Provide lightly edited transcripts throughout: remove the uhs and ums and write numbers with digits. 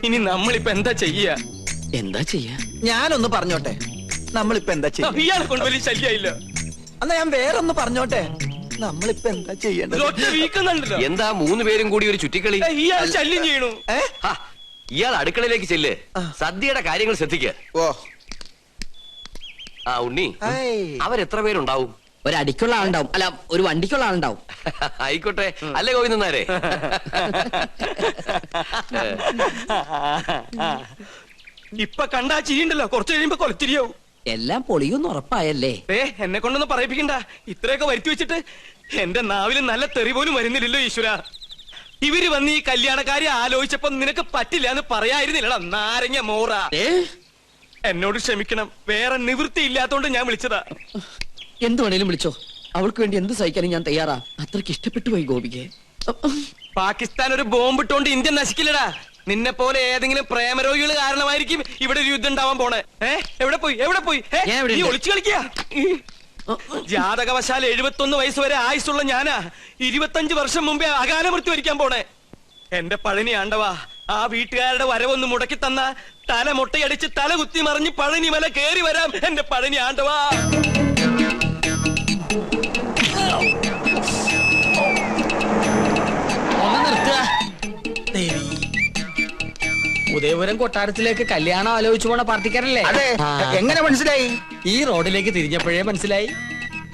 ഇനി നമ്മളിപ്പോ എന്താ ചെയ്യാ? എന്താ ചെയ്യാ? ഞാനൊന്ന് പറഞ്ഞോട്ടെ, നമ്മളിപ്പോ എന്താ ചെയ്യാ? ഇയാളെ കൊണ്ട് വലിയ ശല്യായില്ല. എന്നാ ഞാൻ വേറൊന്ന് പറഞ്ഞോട്ടെ, നമ്മളിപ്പോ എന്താ ചെയ്യേണ്ടത്? എന്താ 3 പേരും കൂടി ഒരു ചുറ്റിക്കളി? ഇയാൾ ശല്യം ചെയ്യണു. ഇയാൾ അടുക്കളയിലേക്ക് ചെല്ല്, സദ്യയുടെ കാര്യങ്ങൾ ശ്രദ്ധിക്ക. ഓ ആ ഉണ്ണി, അവരെത്ര പേരുണ്ടാവും? ഒരടിക്കുള്ള ആളുണ്ടാവും, അല്ല ഒരു വണ്ടിക്കുള്ള ആളുണ്ടാവും. ആയിക്കോട്ടെ, അല്ലേ ഗോവിന്ദനാരെ? ഇപ്പൊ കണ്ടാ ചിരിയുണ്ടല്ലോ, കുറച്ച് കഴിയുമ്പോ കൊലച്ചിരിയാവും. എല്ലാം പൊളിയൊന്നും ഉറപ്പായല്ലേ? എന്നെ കൊണ്ടൊന്നും പറയിപ്പിക്കണ്ട. ഇത്രയൊക്കെ വരുത്തി വെച്ചിട്ട് എന്റെ നാവില് നല്ല തെറി പോലും വരുന്നില്ലല്ലോ ഈശ്വര. ഇവര് വന്ന് ഈ കല്യാണക്കാരി ആലോചിച്ചപ്പോ നിനക്ക് പറ്റില്ല എന്ന് പറയായിരുന്നില്ലടാ നാരങ്ങ മോറ. എന്നോട് ക്ഷമിക്കണം, വേറെ നിവൃത്തി ഇല്ലാത്തോണ്ട് ഞാൻ വിളിച്ചതാ. എന്ത് വേണേലും വിളിച്ചോ, അവൾക്ക് വേണ്ടി എന്ത് സഹിക്കാനും ഞാൻ തയ്യാറാ. അത്രക്ക് ഇഷ്ടപ്പെട്ടു പോയി ഗോപിക്ക്. പാകിസ്ഥാൻ ഒരു ബോംബിട്ടോണ്ട് ഇന്ത്യ നശിക്കില്ലടാ. നിന്നെ പോലെ ഏതെങ്കിലും പ്രേമരോഗികൾ കാരണമായിരിക്കും ഇവിടെ ഒരു യുദ്ധം ഉണ്ടാവാൻ പോണേ. എവിടെ പോയി നീ ഒളിച്ചു കളിക്കുക? ജാതകവശാൽ 71 വയസ്സ് വരെ ആയുസുള്ള ഞാനാ 25 വർഷം മുമ്പേ അകാല മൃത്യു വരിക്കാൻ പോണേ. എന്റെ പഴനി ആണ്ടവാ, ആ വീട്ടുകാരുടെ വരവൊന്ന് മുടക്കി തന്ന തല മുട്ടയടിച്ച് തല കുത്തി മറിഞ്ഞ് പഴനി മല കേറി വരാം. എന്റെ പഴനി ആണ്ടവാ. ഉദയപുരം കൊട്ടാരത്തിലേക്ക് കല്യാണം ആലോചിച്ചു പോണ പാർട്ടിക്കാരല്ലേ? എങ്ങനെ മനസ്സിലായി? ഈ റോഡിലേക്ക് തിരിഞ്ഞപ്പോഴേ മനസ്സിലായി.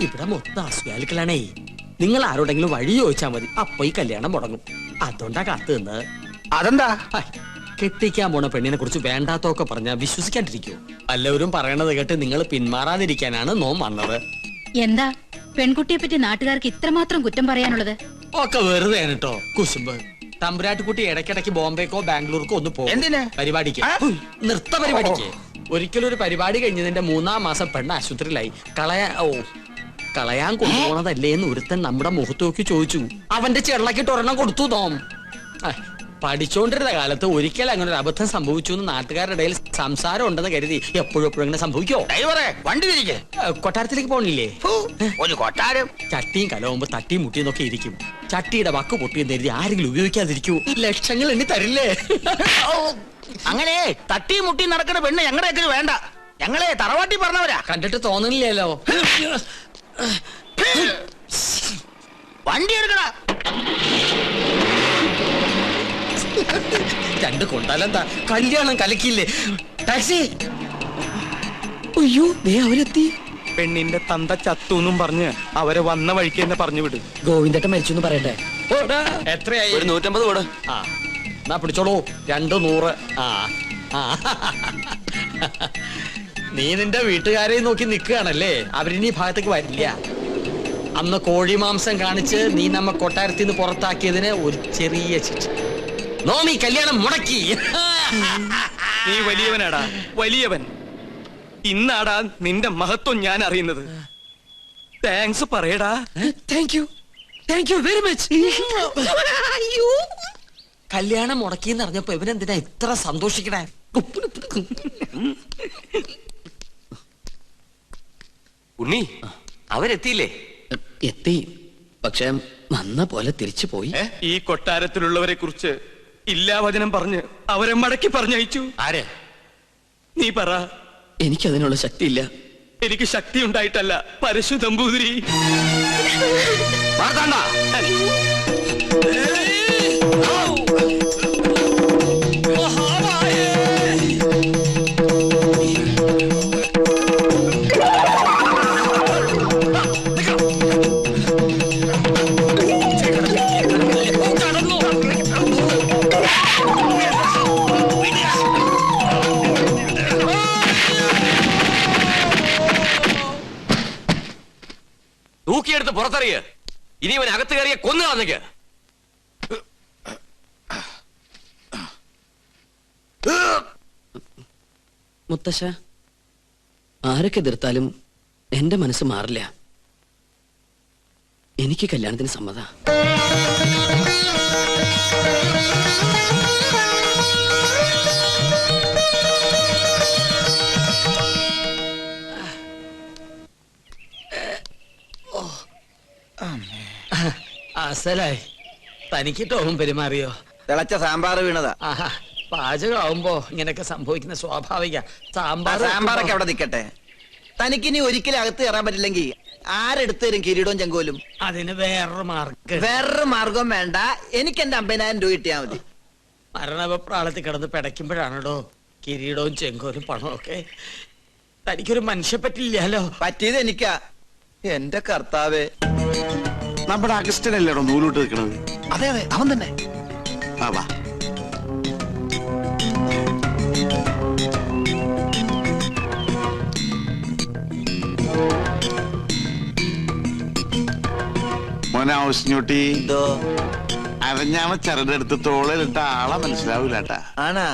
ഇവിടെ മൊത്തം അസുഖാലുക്കളാണേ. നിങ്ങൾ ആരോടെങ്കിലും വഴി ചോദിച്ചാൽ മതി, അപ്പൊ ഈ കല്യാണം മുടങ്ങും. അതുകൊണ്ടാ കാത്തു നിന്ന്. അതെന്താ? കെട്ടിക്കാൻ പോണ പെണ്ണിനെ കുറിച്ച് വേണ്ടാത്തൊക്കെ പറഞ്ഞാ വിശ്വസിക്കാണ്ടിരിക്കൂ. എല്ലാവരും പറയണത് കേട്ട് നിങ്ങൾ പിന്മാറാതിരിക്കാനാണ് നോം വന്നത്. എന്താ പെൺകുട്ടിയെ പറ്റി നാട്ടുകാർക്ക് ഇത്രമാത്രം കുറ്റം പറയാനുള്ളത്? ഒക്കെ വെറുതെ കേട്ടോ കുശുമ്പ്. തമ്പുരാട്ടിക്കുട്ടി ഇടയ്ക്കിടയ്ക്ക് ബോംബെക്കോ ബാംഗ്ലൂർക്കോ ഒന്ന് പോകും. എന്തിന്? പരിപാടിക്ക്, നൃത്ത പരിപാടിക്ക്. ഒരിക്കലും ഒരു പരിപാടി കഴിഞ്ഞതിന്റെ 3-ാം മാസം പെണ്ണ് ആശുപത്രിയിലായി. കളയാൻ കൊണ്ടുപോണതല്ലേ എന്ന് ഒരുത്തൻ നമ്മുടെ മുഖത്ത് നോക്കി ചോദിച്ചു. അവന്റെ ചെള്ളക്കിട്ട് ഒരെണ്ണം കൊടുത്തു തോം. പഠിച്ചോണ്ടിരുന്ന കാലത്ത് ഒരിക്കൽ അങ്ങനെ ഒരു അബദ്ധം സംഭവിച്ചു എന്ന് നാട്ടുകാരുടെ ഇടയിൽ സംസാരം ഉണ്ടെന്ന് കരുതി എപ്പോഴും ഇങ്ങനെ സംഭവിക്കോ? വണ്ടി തിരികെ കൊട്ടാരത്തിലേക്ക് പോണില്ലേ? ഒരു കൊട്ടാരം ചട്ടിയും കലവുമ്പോ തട്ടിയും മുട്ടിയും നോക്കി ഇരിക്കും. ചട്ടിയുടെ വക്ക് പൊട്ടിയെന്ന് കരുതി ആരെങ്കിലും ഉപയോഗിക്കാതിരിക്കൂ. ലക്ഷങ്ങൾ എണ്ണി തരില്ലേ? അങ്ങനെ തട്ടിയും മുട്ടിയും നടക്കുന്ന പെണ്ണ് ഞങ്ങളുടെ വേണ്ട. ഞങ്ങളെ തറവാട്ടി പറഞ്ഞവരാ. കണ്ടിട്ട് തോന്നുന്നില്ലല്ലോ. വണ്ടി എടുക്കണ. രണ്ട് കൊണ്ടാലെന്താ, കല്യാണം കലക്കില്ലേ? ടാക്സി. അയ്യോ, അവരെത്തി. പെണ്ണിന്റെ തന്ത ചത്തൂന്നും പറഞ്ഞ് അവരെ വന്ന വഴിക്ക് തന്നെ പറഞ്ഞു വിട്. ഗോവിന്ദട്ടൻ മരിച്ചു പറയട്ടെ. എത്രയായി? ഒരു 150 കൂടെ. ആ എന്നാ പിടിച്ചോളൂ, 200. നീ നിന്റെ വീട്ടുകാരെ നോക്കി നിൽക്കുകയാണല്ലേ? അവരിനി ഭാഗത്തേക്ക് വരില്ല. അന്ന് കോഴി മാംസം കാണിച്ച് നീ നമ്മ കൊട്ടാരത്തിൽ നിന്ന് പുറത്താക്കിയതിന് ഒരു ചെറിയ ശിക്ഷ. നോമി കല്യാണം മുടക്കി. നീ വലിയവനാടാ, വലിയവൻ. ഇന്നാടാ നിന്റെ മഹത്വം ഞാൻ അറിയുന്നത്. താങ്ക്സ് പറയടാ. Thank you very much. കല്യാണം മുടക്കിന്ന് അറിഞ്ഞപ്പോ ഇവനെന്തിനാ ഇത്ര സന്തോഷിക്കണേ? ഉണ്ണി, അവരെത്തിയില്ലേ? എത്തി, പക്ഷെ വന്ന പോലെ തിരിച്ചു പോയി. ഈ കൊട്ടാരത്തിലുള്ളവരെ കുറിച്ച് ഇല്ലാവചനം പറഞ്ഞ് അവരെ മടക്കി പറഞ്ഞയച്ചു. ആര്? നീ പറ. എനിക്കതിനുള്ള ശക്തിയില്ല. എനിക്ക് ശക്തി ഉണ്ടായിട്ടല്ല, പരശു നമ്പൂതിരി. തൂക്കിയെടുത്ത് പുറത്തറിയ. ഇനി അവൻ അകത്ത് കയറിയ കൊന്നു കളഞ്ഞേക്ക്. മുത്തശ്ശ, ആരൊക്കെ എതിർത്താലും എന്റെ മനസ്സ് മാറില്ല. എനിക്ക് കല്യാണത്തിന് സമ്മത. അസലായി. തനിക്ക് ടോം പെരുമാറിയോ? തിളച്ച സാമ്പാർ വീണതാ. പാചകമാവുമ്പോ ഇങ്ങനെയൊക്കെ സംഭവിക്കുന്ന സ്വാഭാവിക. സാമ്പാറൊക്കെ അവിടെ നിക്കട്ടെ. തനിക്കിനി ഒരിക്കലും അകത്ത് കയറാൻ പറ്റില്ലെങ്കിൽ ആരെടുത്ത് തരും കിരീടവും ചെങ്കോലും? അതിന് വേറൊരു മാർഗം. വേറൊരു മാർഗം വേണ്ട, എനിക്ക് എന്റെ 50,000 രൂപ കിട്ടിയാ മതി. മരണപ്രാളത്തിൽ കിടന്ന് പിടയ്ക്കുമ്പോഴാണോ കിരീടവും ചെങ്കോലും പണവും ഒക്കെ? തനിക്കൊരു മനുഷ്യ പറ്റില്ലല്ലോ. പറ്റിയത് എനിക്കാ. എന്റെ കർത്താവേ. നമ്മുടെ അഗസ്റ്റനല്ലേടോ നൂലോട്ട് നിൽക്കണത്? അതെ അതെ, അവൻ തന്നെ. ആ വാ. മോനെ ഔസ്ഞ്ഞൂട്ടി, എന്തോ അരഞ്ഞാണ ചരടെടുത്ത് തോളിലിട്ട ആളെ മനസ്സിലാവൂല കേട്ടാ. ആണാ?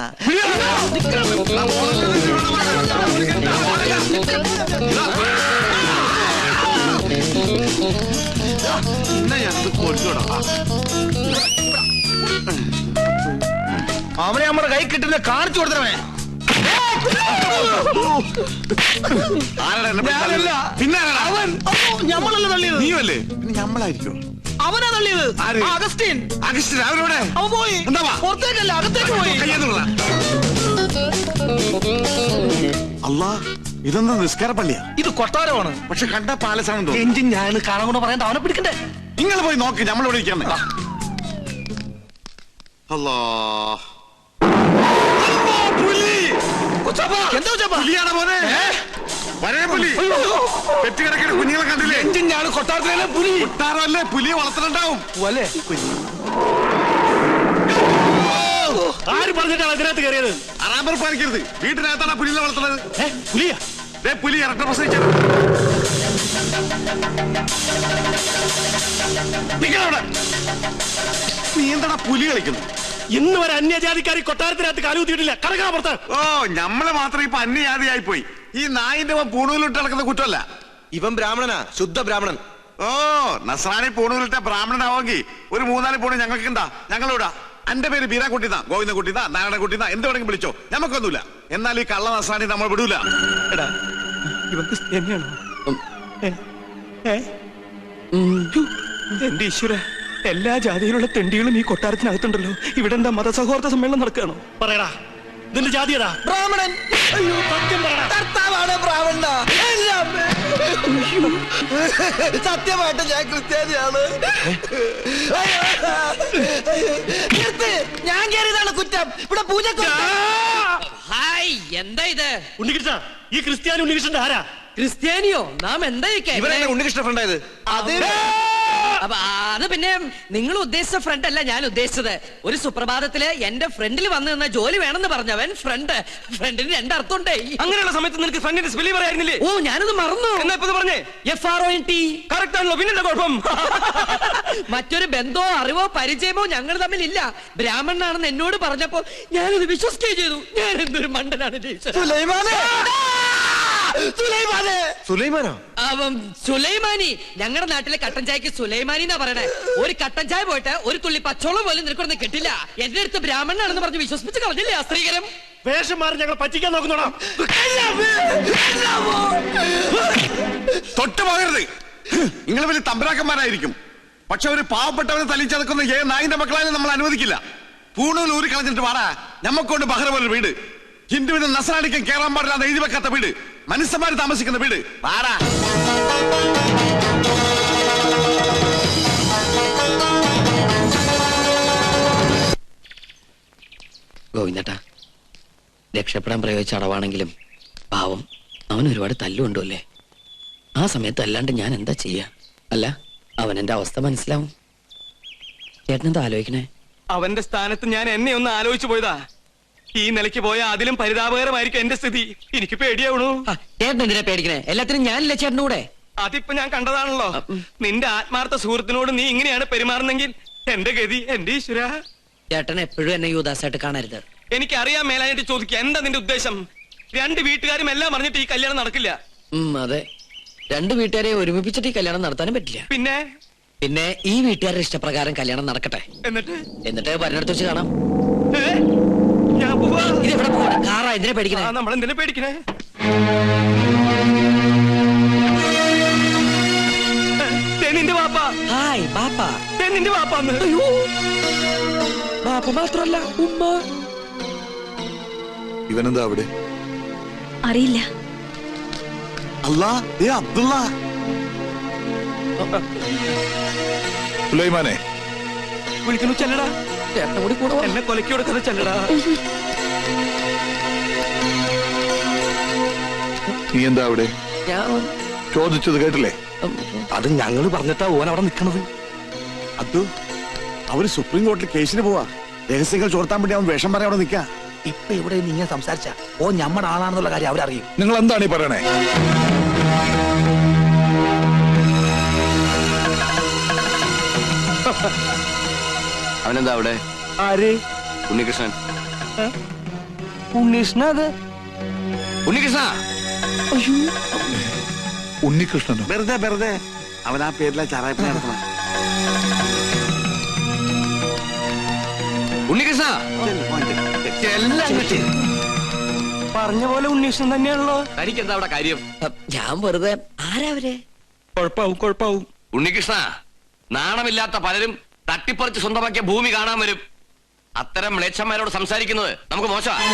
അവനെ നമ്മുടെ കൈ കിട്ടുന്ന കാണിച്ചു കൊടുത്തവേ. പിന്നെ ഞമ്മളല്ലേ തള്ളിയത്? നീയല്ലേ? പിന്നെ ഞമ്മളായിരിക്കും. അവനാ തള്ളിയത്. ആര്? അഗസ്റ്റിൻ. അഗസ്റ്റിൻ അവരോടെ അവൻ പോയി. എന്താ? പുറത്തേക്കല്ല, അകത്തേക്ക് പോയി. അല്ലാ, ഇതൊന്നും നിസ്കാര പള്ളിയാ. ഇത് കൊട്ടാരമാണ്. പക്ഷെ കണ്ട പാലസാണെന്തോ. എഞ്ചിൻ ഞാൻ കാണാൻ കൊണ്ട് പറയാൻ അവനെ പിടിക്കണ്ടേ? നിങ്ങൾ പോയി നോക്ക്, നമ്മളിവിടെ ഇരിക്കാൻ. അല്ലാ, എന്താ പുലിയാണ് മോനെ. വരേ പുലി. കെട്ടിക്കിടക്കുന്ന കുഞ്ഞുങ്ങളെ കണ്ടില്ലേ? എഞ്ചിൻ ഞാൻ കൊട്ടാരത്തിലെ പുലി. കൊട്ടാരമല്ലേ, പുലിയെ വളർത്തുന്നുണ്ടാവും. ആര് പറഞ്ഞിട്ടാണ് അതിനകത്ത് കയറിയത്? അറാമ്പർ പാലിക്കരുത്. വീട്ടിനകത്താണ് പുലിയെ വളർത്തുന്നത്. പുലിയാ? പുലി ഇറക്കം പ്രസവിച്ചത്. നീ എന്താടാ പുലി കളിക്കുന്നു? ഇന്ന് വരെ അന്യജാതിക്കാരി കൊട്ടാരത്തിനകത്ത് കാലുകുത്തിയിട്ടില്ല. കടക്കാ പുറത്ത്. ഓ, നമ്മള് മാത്രം ഇപ്പൊ അന്യജാതിയായി പോയി. ഈ നായിന്റെ പൂണൂലിട്ട് നടക്കുന്ന കുറ്റമല്ല. ഇവൻ ബ്രാഹ്മണനാ, ശുദ്ധ ബ്രാഹ്മണൻ. ഓ, നസ്രാണി പൂണൂലിട്ട ബ്രാഹ്മണനാവെങ്കിൽ ഒരു 4-4 പൂണ് ഞങ്ങൾക്ക് ഉണ്ടാ. ഞങ്ങളിവിടാ. എന്റെ പേര് ബീരാ കുട്ടിന്നാ, ഗോവിന്ദ കുട്ടിന്നാ, നാരായണ കുട്ടിന്നാ, എന്ത് വേണമെങ്കിലും വിളിച്ചോ, ഞമ്മക്കൊന്നുമില്ല. എന്നാൽ ഈ കള്ള നസ്രാണി നമ്മൾ വിടൂല. എടാ, ഇവൻ ക്രിസ്ത്യാനിയാണോ? എന്റെ ഈശ്വര, എല്ലാ ജാതിയിലുള്ള തെണ്ടികളും ഈ കൊട്ടാരത്തിനകത്തുണ്ടല്ലോ. ഇവിടെ എന്താ മതസൗഹാർദ്ദ സമ്മേളനം നടക്കുകയാണോ? പറയടാ, നിന്റെ ജാതി ഏതാ? ബ്രാഹ്മണൻ. സത്യം പറയടാ. കർത്താവാണ് ബ്രാഹ്മണ. സത്യമായിട്ട് ഞാൻ ക്രിസ്ത്യാനിയാണ്. ഞാൻ കയറിയതാണ് കുറ്റം. ഇവിടെ പൂജ. ഹായ്, എന്താ ഇത്? ഉണ്ണികൃഷ്ണ, ഈ ക്രിസ്ത്യാനി ഉണ്ണികൃഷ്ണന്റെ ആരാ? ക്രിസ്ത്യാനിയോ? നാം എന്താ ഉണ്ണികൃഷ്ണ ഫ്രണ്ടായത്? അത് പിന്നെ നിങ്ങൾ ഉദ്ദേശിച്ച ഫ്രണ്ട് അല്ല ഞാൻ ഉദ്ദേശിച്ചത്. ഒരു സുപ്രഭാതത്തില് എന്റെ ഫ്രണ്ടിൽ വന്നു നിന്ന ജോലി വേണമെന്ന് പറഞ്ഞവൻ ഫ്രണ്ടിന് 2 അർത്ഥമുണ്ടേ. അങ്ങനെയുള്ള സമയത്ത് നിനക്ക് ഫ്രണ്ടിന്റെ സ്പെല്ലിംഗ് പറയായിരുന്നില്ലേ? ഓ, ഞാനത് മറന്നു. എന്നാ ഇപ്പൊ പറഞ്ഞേ? FRONT. കറക്റ്റ് ആണല്ലോ, പിന്നെന്താ കുഴപ്പം? മറ്റൊരു ബന്ധമോ അറിവോ പരിചയമോ ഞങ്ങൾ തമ്മിലില്ല. ബ്രാഹ്മണനാണെന്ന് എന്നോട് പറഞ്ഞപ്പോ ഞാനത് വിശ്വസിക്കുകയും ചെയ്തു. ഞാൻ എന്തൊരു മണ്ടനാണ്. സുലൈമാനോ? സുലൈമാനി. ഞങ്ങളുടെ നാട്ടിലെ കട്ടൻ ചായക്ക് സുലൈമാനി എന്നാ പറയണേ. ഒരു കട്ടൻ ചായ പോയിട്ട് ഒരു തുള്ളി പച്ചോളം പോലും നിനക്കൊന്നും കിട്ടില്ല. എന്റെ അടുത്ത് ബ്രാഹ്മണനാണെന്ന് പറഞ്ഞ് വിശ്വസിപ്പിച്ച് കളഞ്ഞില്ലേ ആ സ്ത്രീകരം? വേഷം മാറി ഞങ്ങൾ പറ്റിക്കാൻ നോക്കുന്നോടാ. തൊട്ട് പോകരുത്. നിങ്ങൾ വലിയ തമ്പരാക്കന്മാരായിരിക്കും. പക്ഷെ ഒരു പാവപ്പെട്ടവനെ തല്ലിച്ചതക്കുന്ന നായിന്റെ മക്കളായാലും നമ്മൾ അനുവദിക്കില്ല. പൂണൂൽ ഊരി കളഞ്ഞിട്ട് വാടാ. ഞമ്മക്കൊണ്ട് ബഹ്റ പോലെ വീട്, ഹിന്ദുവിനും നസ്രാണിക്കും കേറാൻ പാടില്ലാതെ എഴുതി വെക്കാത്ത വീട്, മനുഷ്യന്മാര് താമസിക്കുന്ന വീട്. വാടാ. ഗോവിന്ദേട്ടാ, രക്ഷപ്പെടാൻ പ്രയോഗിച്ച അടവാണെങ്കിലും പാവം അവൻ ഒരുപാട് തല്ലുകൊണ്ടുമല്ലേ. ആ സമയത്ത് അല്ലാണ്ട് ഞാൻ എന്താ ചെയ്യാ? അല്ല, അവൻ എന്റെ അവസ്ഥ മനസ്സിലാവും. ചേട്ടനെന്താ ആലോചിക്കണേ? അവന്റെ സ്ഥാനത്ത് ഞാൻ എന്നെ ഒന്ന് ആലോചിച്ചു പോയതാ. ഈ നിലയ്ക്ക് പോയാൽ അതിലും പരിതാപകരമായിരിക്കും എന്റെ സ്ഥിതി. എനിക്ക് പേടിയാവണു. ചേട്ടൻ എന്തിനാ പേടിക്കണേ? എല്ലാത്തിനും ഞാനില്ല ചേട്ടൻ്റെ കൂടെ. അതിപ്പോ ഞാൻ കണ്ടതാണല്ലോ. നിന്റെ ആത്മാർത്ഥ സുഹൃത്തിനോട് നീ ഇങ്ങനെയാണ് പെരുമാറുന്നെങ്കിൽ എന്റെ ഗതി, എന്റെ ഈശ്വര. ചേട്ടൻ എപ്പോഴും എന്നെ യൂദാസായിട്ട് കാണരുത്. എനിക്കറിയാൻ മേലായിട്ട് ചോദിക്കുക, എന്താ നിന്റെ ഉദ്ദേശം? 2 വീട്ടുകാരും എല്ലാം പറഞ്ഞിട്ട് ഈ കല്യാണം നടക്കില്ല. അതെ, 2 വീട്ടുകാരെ ഒരുമിപ്പിച്ചിട്ട് ഈ കല്യാണം നടത്താനും പറ്റില്ല. പിന്നെ ഈ വീട്ടുകാരുടെ ഇഷ്ടപ്രകാരം കല്യാണം നടക്കട്ടെ. എന്നിട്ട് വരനടുത്ത് വെച്ച് കാണാം. ഞാൻ പോവാ. ഇതെവിടെ പോവാ? കാറാ. എന്തിനാ പേടിക്കണേ? നമ്മൾ എന്തിനാ പേടിക്കണേ? നിന്റെ വാപ്പ. ഹായ് ബാപ്പ. നിന്റെ വാപ്പാന്ന്. ബാപ്പ മാത്രല്ല ഉമ്മ. ഇവനെന്താ അവിടെ? അറിയില്ല. അല്ലാ, ദേ അബ്ദുള്ള. സുലൈമാനെ, വിളിക്കുന്നു, ചെല്ലടാ. ചേട്ടൻ കൂടി കൂടെ വാ. എന്നെ കൊലക്കി കൊടുക്കാതെ ചെല്ലടാ. നീ എന്താ അവിടെ? ഞാൻ ചോദിച്ചത് കേട്ടില്ലേ? അത് ഞങ്ങള് പറഞ്ഞിട്ടാ ഓൻ അവിടെ നിക്കണത്. അബ്ദു, അവര് സുപ്രീം കോടതിയിൽ കേസിന് പോവാ. രഹസ്യങ്ങൾ ചോർത്താൻ വേണ്ടി അവൻ വേഷം പറയാൻ അവിടെ നിൽക്കാ. ഇപ്പൊ ഇവിടെ ഇങ്ങനെ സംസാരിച്ച ഓ ഞമ്മടെ ആളാണെന്നുള്ള കാര്യം അവരറിയും. നിങ്ങൾ എന്താണ് ഈ പറയണേ? അവനെന്താ അവിടെ? ആര്? ഉണ്ണികൃഷ്ണൻ. ഉണ്ണീഷ്ണ. അത് ഉണ്ണികൃഷ്ണ, ഉണ്ണികൃഷ്ണനോ? വെറുതെ അവൻ ആ പേരിലെ ചാറായപ്പനെ നടത്തണ. ഉണ്ണികൃഷ്ണ, പറഞ്ഞ പോലെ ഉണ്ണീഷ്ണൻ തന്നെയാണല്ലോ. തനിക്കെന്താ അവിടെ കാര്യം? ഞാൻ വെറുതെ. ആരാ അവര്? കുഴപ്പാവും. ഉണ്ണികൃഷ്ണ, നാണമില്ലാത്ത പലരും തട്ടിപ്പറിച്ച് സ്വന്തമാക്കിയ ഭൂമി കാണാൻ വരും. അത്തരം മ്ലേച്ഛന്മാരോട് സംസാരിക്കുന്നത് നമുക്ക് മോശമാണ്.